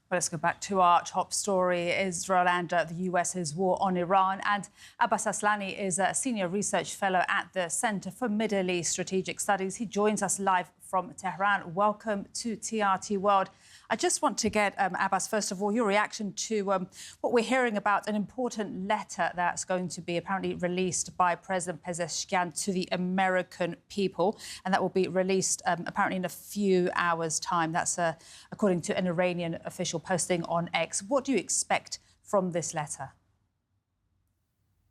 Well, let's go back to our top story. Israel and the US's war on Iran. And Abbas Aslani is a senior research fellow at the Center for Middle East Strategic Studies. He joins us live from Tehran. Welcome to TRT World. I just want to get, Abbas, first of all, your reaction to what we're hearing about an important letter that's going to be apparently released by President Pezeshkian to the American people, and that will be released apparently in a few hours' time. That's according to an Iranian official posting on X. What do you expect from this letter?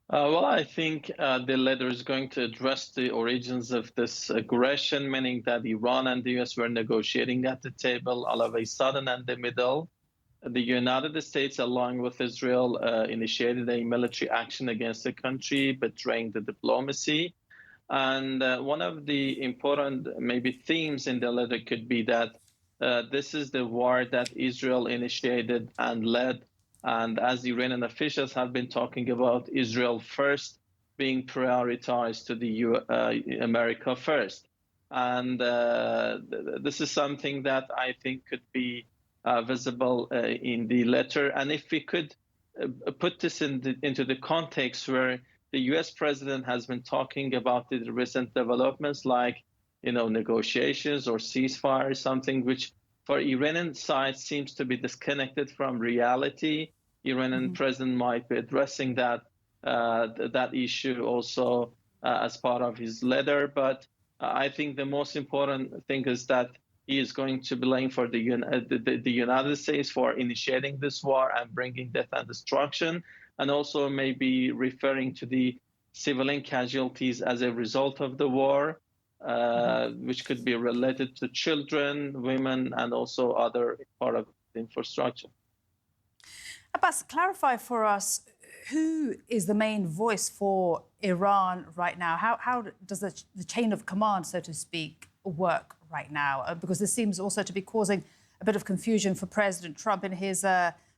Well, I think the letter is going to address the origins of this aggression, meaning that Iran and the U.S. were negotiating at the table all of a sudden in the middle. The United States, along with Israel, initiated a military action against the country, betraying the diplomacy. And one of the important maybe themes in the letter could be that this is the war that Israel initiated and led. And as the Iranian officials have been talking about, Israel first being prioritized to the America first. And this is something that I think could be visible in the letter. And if we could put this into the context where the U.S. president has been talking about the recent developments like, negotiations or ceasefire, something which for Iranian side seems to be disconnected from reality. Iranian president might be addressing that issue also as part of his letter. But I think the most important thing is that he is going to blame for the United States for initiating this war and bringing death and destruction, and also maybe referring to the civilian casualties as a result of the war, which could be related to children, women, and also other part of the infrastructure. Abbas, clarify for us, who is the main voice for Iran right now? How does the chain of command, so to speak, work right now? Because this seems also to be causing a bit of confusion for President Trump. In his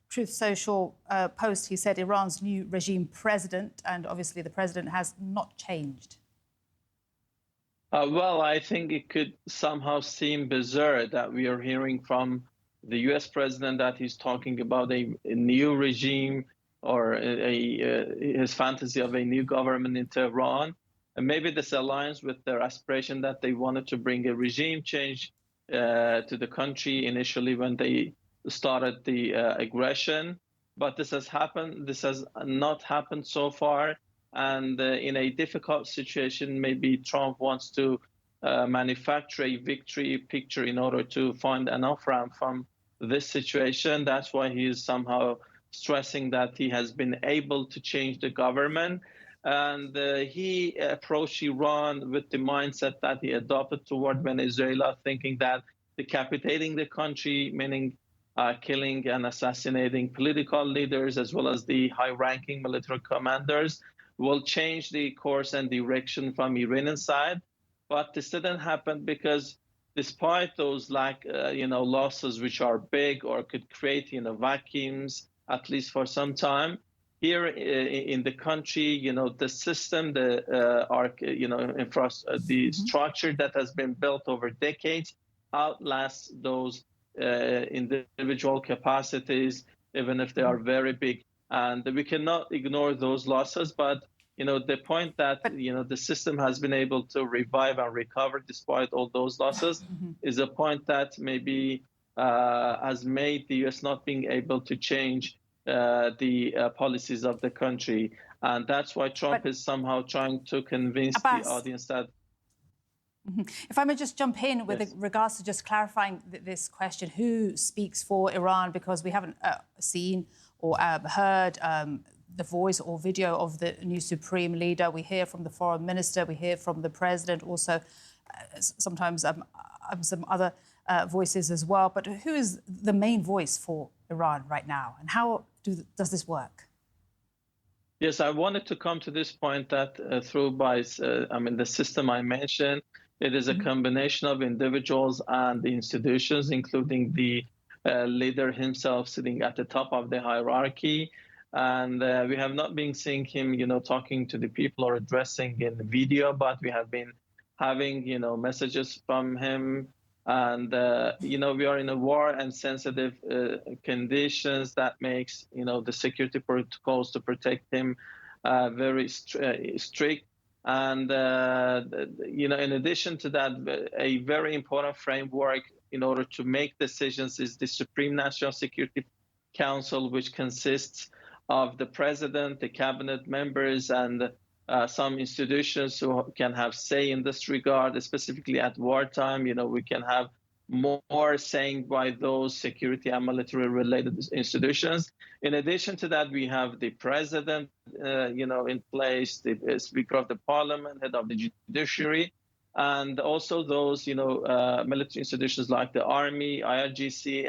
Truth Social post, he said Iran's new regime president, and obviously the president has not changed. Well, I think it could somehow seem bizarre that we are hearing from the U.S. president that he's talking about a new regime or his fantasy of a new government in Tehran. And maybe this aligns with their aspiration that they wanted to bring a regime change to the country initially when they started the aggression. But this has not happened so far. And in a difficult situation, maybe Trump wants to manufacture a victory picture in order to find an off-ramp from this situation. That's why he is somehow stressing that he has been able to change the government. And he approached Iran with the mindset that he adopted toward Venezuela, thinking that decapitating the country, meaning killing and assassinating political leaders as well as the high-ranking military commanders, will change the course and direction from Iranian side. But this didn't happen because despite those losses, which are big or could create, vacuums, at least for some time, here in the country, the system, the structure that has been built over decades outlasts those individual capacities, even if they are very big. And we cannot ignore those losses. But the point that, the system has been able to revive and recover despite all those losses is a point that maybe has made the U.S. not being able to change the policies of the country. And that's why Trump is somehow trying to convince Abbas, the audience that... If I may just jump in with regards to just clarifying this question, who speaks for Iran? Because we haven't seen or heard the voice or video of the new supreme leader. We hear from the foreign minister, we hear from the president, also sometimes some other voices as well. But who is the main voice for Iran right now, and how does this work? Yes, I wanted to come to this point that the system I mentioned, it is a combination of individuals and the institutions, including the leader himself sitting at the top of the hierarchy. And we have not been seeing him, talking to the people or addressing in video, but we have been having, messages from him And, we are in a war and sensitive conditions that makes, the security protocols to protect him very strict. And, in addition to that, a very important framework in order to make decisions is the Supreme National Security Council, which consists of the president, the cabinet members, and some institutions who can have say in this regard, specifically at wartime. We can have more saying by those security and military related institutions. In addition to that, we have the president, in place, the speaker of the parliament, head of the judiciary, and also those, military institutions like the army, IRGC,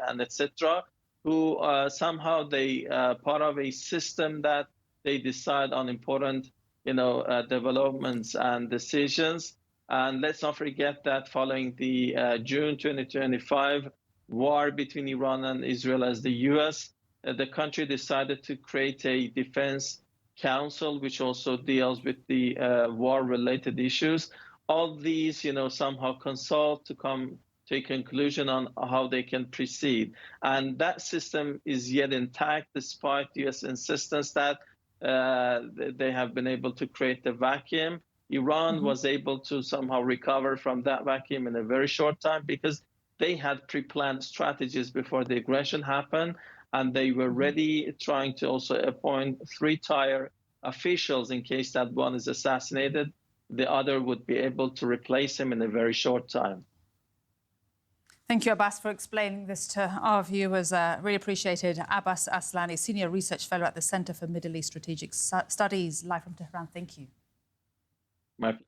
and etc., who somehow they part of a system that they decide on important, developments and decisions. And let's not forget that following the June 2025 war between Iran and Israel as the U.S., the country decided to create a defense council, which also deals with the war-related issues. All these, somehow consult to come to a conclusion on how they can proceed. And that system is yet intact, despite U.S. insistence that they have been able to create a vacuum. Iran was able to somehow recover from that vacuum in a very short time because they had pre-planned strategies before the aggression happened, and they were ready, trying to also appoint 3-tier officials in case that one is assassinated. The other would be able to replace him in a very short time. Thank you, Abbas, for explaining this to our viewers. Really appreciated. Abbas Aslani, Senior Research Fellow at the Center for Middle East Strategic Studies, live from Tehran. Thank you. My pleasure.